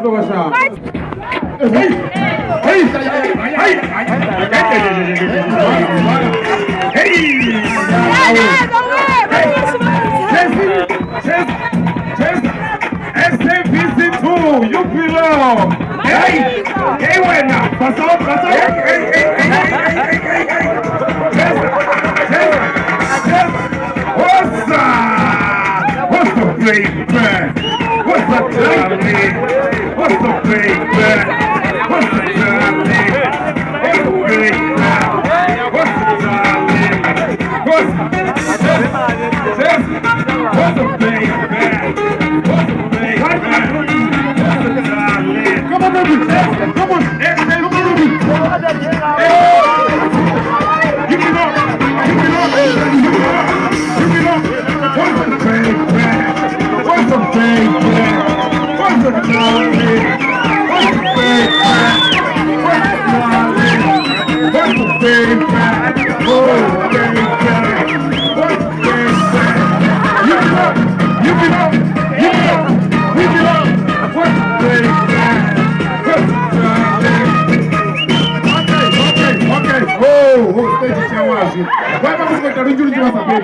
You belong. Hey, buena. Pasó. What's the big bang? What's the timing? What's the big bang? What's the timing? What's the big bang? What's the timing? What's the big bang? What's the big bang? Come on, baby. Come on. Give it up. What's the big bang? What's the big bang? What's the timing? What's the big bang? What's the timing? What's the big bang? Oh, big bang. What's the big bang? Give it up. What's the big bang? What's the timing? Okay. Oh, stage chama. Vai pra música, eu não